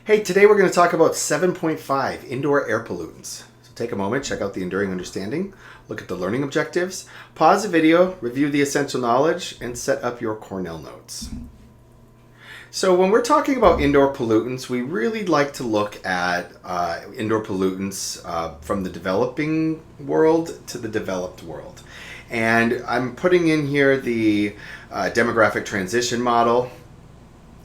Hey, today we're going to talk about 7.5 indoor air pollutants. So take a moment, check out the enduring understanding, look at the learning objectives, pause the video, review the essential knowledge, and set up your Cornell notes. So when we're talking about indoor pollutants, we really like to look at indoor pollutants from the developing world to the developed world. And I'm putting in here the demographic transition model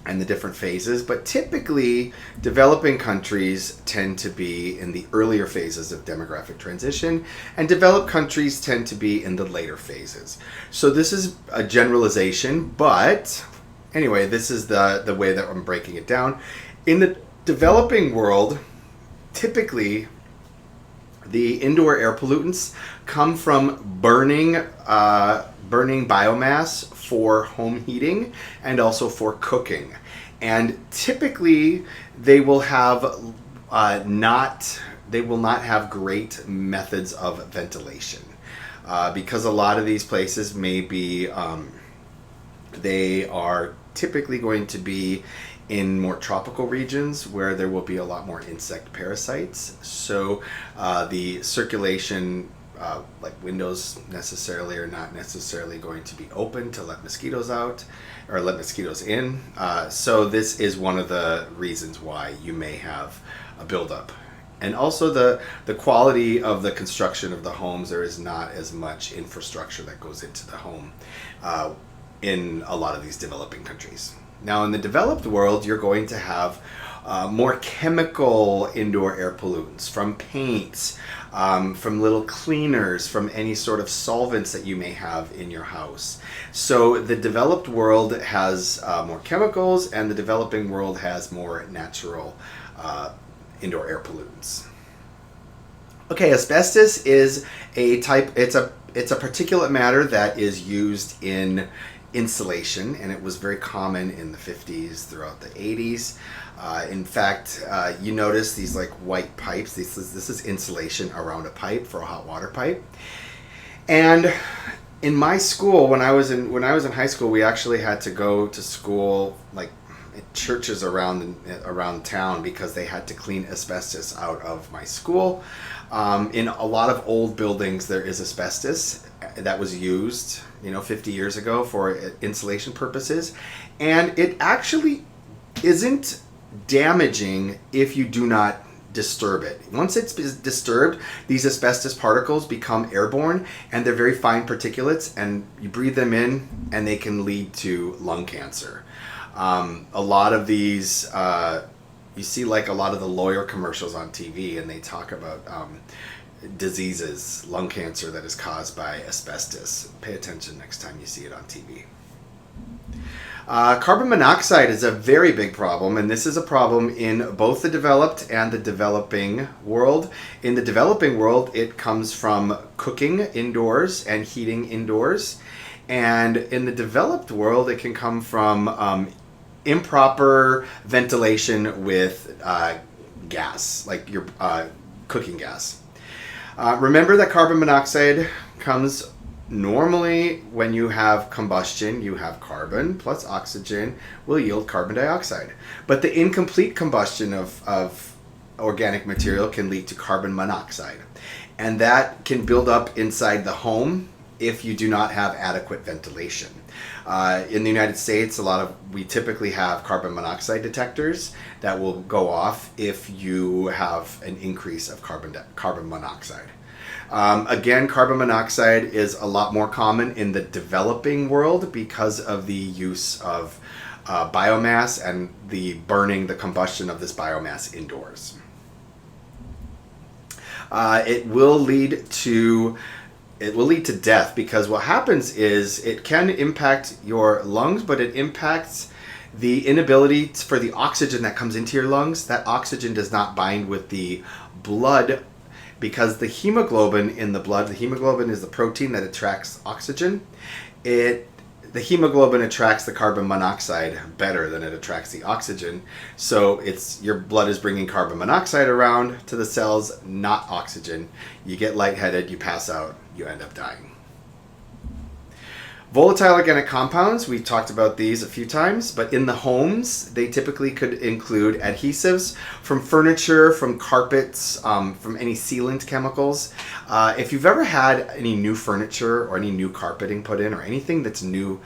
and the different phases, but typically developing countries tend to be in the earlier phases of demographic transition, and developed countries tend to be in the later phases. So this is a generalization, but anyway, this is the way that I'm breaking it down. In the developing world, typically the indoor air pollutants come from burning biomass for home heating and also for cooking. And typically they will not have great methods of ventilation because a lot of these places may be they are typically going to be in more tropical regions where there will be a lot more insect parasites. So the circulation, like windows necessarily are not necessarily going to be open to let mosquitoes out or let mosquitoes in. So this is one of the reasons why you may have a buildup. And also the quality of the construction of the homes, there is not as much infrastructure that goes into the home in a lot of these developing countries. Now in the developed world, you're going to have more chemical indoor air pollutants from paints, from little cleaners, from any sort of solvents that you may have in your house. So the developed world has more chemicals, and the developing world has more natural indoor air pollutants. Okay, asbestos is a type, it's a particulate matter that is used in insulation, and it was very common in the 50s throughout the 80s. In fact, you notice these like white pipes. This is insulation around a pipe for a hot water pipe. And in my school, when I was in high school, we actually had to go to school like at churches around town because they had to clean asbestos out of my school. In a lot of old buildings, there is asbestos that was used 50 years ago for insulation purposes, and it actually isn't damaging if you do not disturb it. Once it's disturbed, these asbestos particles become airborne, and they're very fine particulates, and you breathe them in and they can lead to lung cancer. A lot of these you see like a lot of the lawyer commercials on TV, and they talk about diseases, lung cancer that is caused by asbestos. Pay attention next time you see it on TV. Carbon monoxide is a very big problem, and this is a problem in both the developed and the developing world. In the developing world, it comes from cooking indoors and heating indoors. And in the developed world, it can come from improper ventilation with gas, like your cooking gas. Remember that carbon monoxide comes normally when you have combustion. You have carbon plus oxygen will yield carbon dioxide. But the incomplete combustion of organic material can lead to carbon monoxide. And that can build up inside the home if you do not have adequate ventilation. In the United States, we typically have carbon monoxide detectors that will go off if you have an increase of carbon monoxide. Again, carbon monoxide is a lot more common in the developing world because of the use of biomass and the combustion of this biomass indoors. It will lead to death, because what happens is it can impact your lungs, but it impacts the inability for the oxygen that comes into your lungs. That oxygen does not bind with the blood, because the hemoglobin in the blood, the hemoglobin is the protein that attracts oxygen. The hemoglobin attracts the carbon monoxide better than it attracts the oxygen. So your blood is bringing carbon monoxide around to the cells, not oxygen. You get lightheaded, you pass out, you end up dying. Volatile organic compounds, we've talked about these a few times, but in the homes, they typically could include adhesives from furniture, from carpets, from any sealant chemicals. If you've ever had any new furniture or any new carpeting put in or anything that's new,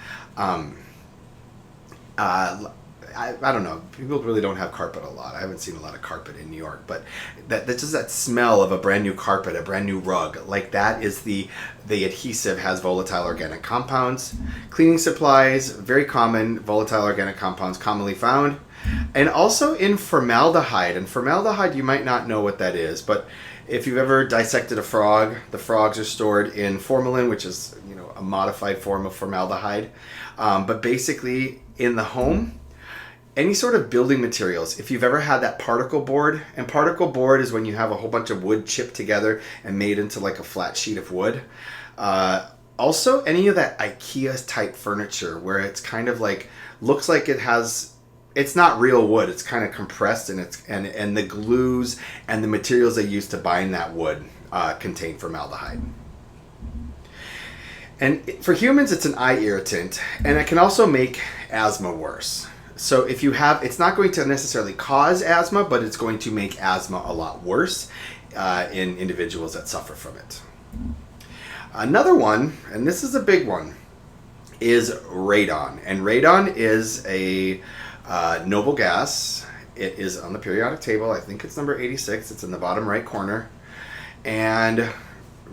I don't know. People really don't have carpet a lot. I haven't seen a lot of carpet in New York, but that's just that smell of a brand new carpet, a brand new rug. Like that is the adhesive has volatile organic compounds. Cleaning supplies, very common, volatile organic compounds commonly found. And also in formaldehyde. And formaldehyde, you might not know what that is, but if you've ever dissected a frog, the frogs are stored in formalin, which is, a modified form of formaldehyde. But basically in the home, any sort of building materials, if you've ever had that particle board, and particle board is when you have a whole bunch of wood chipped together and made into like a flat sheet of wood. Also, any of that IKEA type furniture where it's kind of like, looks like it's not real wood, it's kind of compressed, and the glues and the materials they use to bind that wood contain formaldehyde. And for humans, it's an eye irritant, and it can also make asthma worse. So if you have, it's not going to necessarily cause asthma, but it's going to make asthma a lot worse in individuals that suffer from it. Another one, and this is a big one, is radon. And radon is a noble gas. It is on the periodic table. I think it's number 86. It's in the bottom right corner. And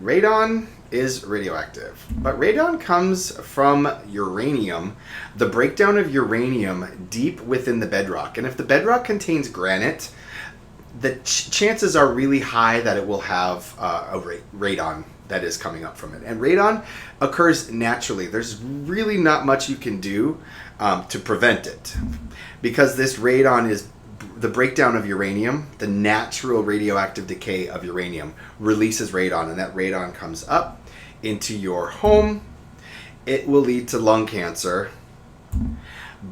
radon is radioactive. But radon comes from uranium, the breakdown of uranium deep within the bedrock. And if the bedrock contains granite, the chances are really high that it will have radon that is coming up from it. And radon occurs naturally. There's really not much you can do to prevent it, because this radon is the breakdown of uranium, the natural radioactive decay of uranium releases radon, and that radon comes up into your home. It will lead to lung cancer.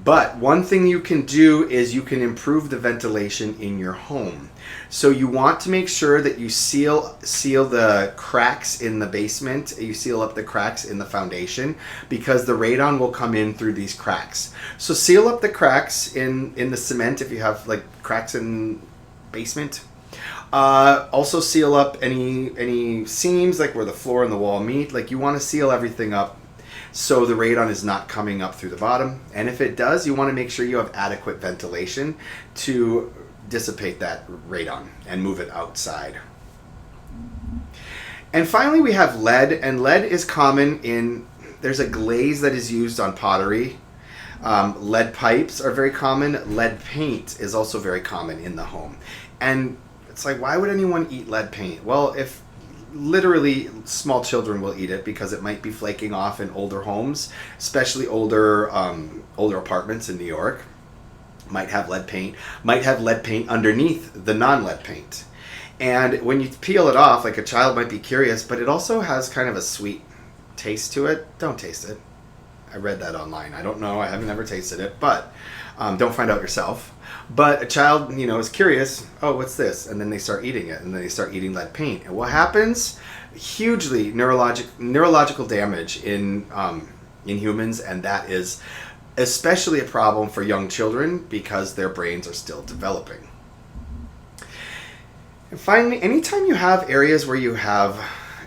But one thing you can do is you can improve the ventilation in your home. So you want to make sure that you seal the cracks in the basement, you seal up the cracks in the foundation, because the radon will come in through these cracks. So seal up the cracks in the cement if you have like cracks in basement. Also seal up any seams, like where the floor and the wall meet. Like you want to seal everything up so the radon is not coming up through the bottom. And if it does, you want to make sure you have adequate ventilation to dissipate that radon and move it outside. And finally, we have lead, and lead is common there's a glaze that is used on pottery. Lead pipes are very common. Lead paint is also very common in the home. And it's like, why would anyone eat lead paint? Well, if literally small children will eat it because it might be flaking off in older homes, especially older apartments in New York. Might have lead paint underneath the non-lead paint. And when you peel it off, like a child might be curious, but it also has kind of a sweet taste to it. Don't taste it. I read that online. I don't know. I haven't ever tasted it, but don't find out yourself. But a child, is curious. Oh, what's this? And then they start eating it, and then they start eating lead paint. And what happens? Hugely neurological damage in humans, and that is especially a problem for young children because their brains are still developing. And finally, anytime you have areas where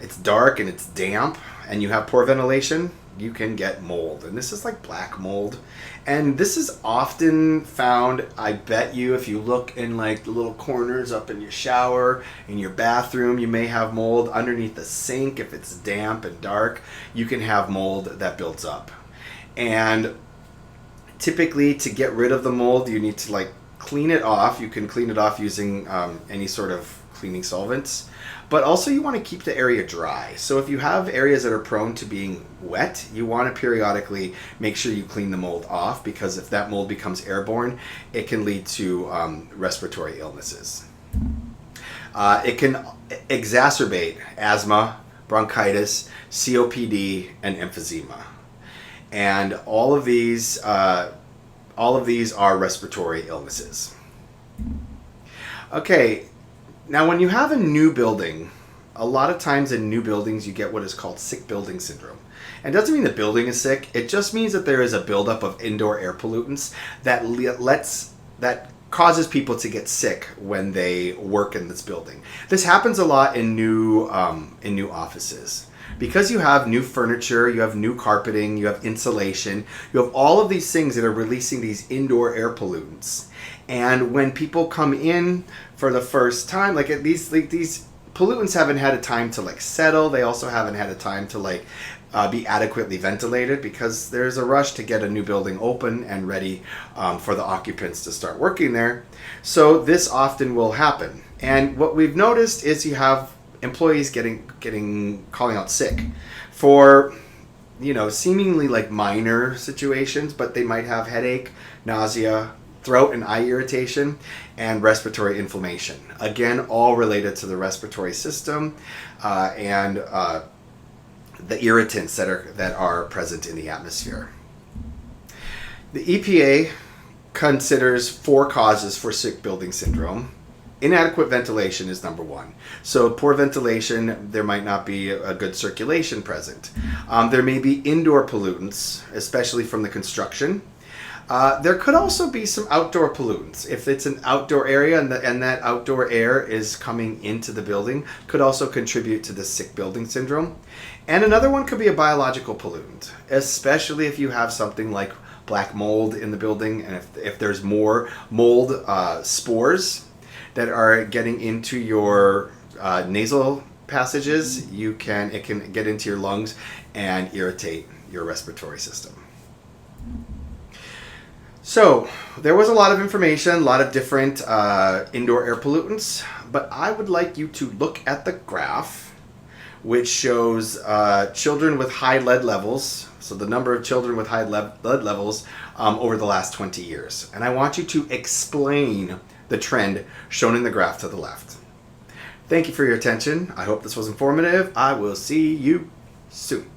it's dark and it's damp and you have poor ventilation, you can get mold. And this is like black mold. And this is often found, I bet you, if you look in like the little corners up in your shower, in your bathroom, you may have mold. Underneath the sink, if it's damp and dark, you can have mold that builds up. And typically, to get rid of the mold, you need to clean it off. You can clean it off using any sort of cleaning solvents. But also you want to keep the area dry. So if you have areas that are prone to being wet, you want to periodically make sure you clean the mold off, because if that mold becomes airborne, it can lead to respiratory illnesses. It can exacerbate asthma, bronchitis, COPD, and emphysema. And all of these are respiratory illnesses. Okay, now when you have a new building, a lot of times in new buildings you get what is called sick building syndrome. And it doesn't mean the building is sick. It just means that there is a buildup of indoor air pollutants that causes people to get sick when they work in this building. This happens a lot in new offices. Because you have new furniture, you have new carpeting, you have insulation, you have all of these things that are releasing these indoor air pollutants. And when people come in for the first time, these pollutants haven't had a time to settle. They also haven't had a time to be adequately ventilated, because there's a rush to get a new building open and ready for the occupants to start working there. So this often will happen. And what we've noticed is you have employees calling out sick for seemingly minor situations, but they might have headache, nausea, throat and eye irritation, and respiratory inflammation. Again, all related to the respiratory system and the irritants that are present in the atmosphere. The EPA considers 4 causes for sick building syndrome. Inadequate ventilation is number 1. So poor ventilation, there might not be a good circulation present. There may be indoor pollutants, especially from the construction. There could also be some outdoor pollutants. If it's an outdoor area and that outdoor air is coming into the building, could also contribute to the sick building syndrome. And another one could be a biological pollutant, especially if you have something like black mold in the building, and if there's more mold spores that are getting into your nasal passages, it can get into your lungs and irritate your respiratory system. So there was a lot of information, a lot of different indoor air pollutants, but I would like you to look at the graph, which shows children with high lead levels, so the number of children with high lead levels over the last 20 years. And I want you to explain the trend shown in the graph to the left. Thank you for your attention. I hope this was informative. I will see you soon.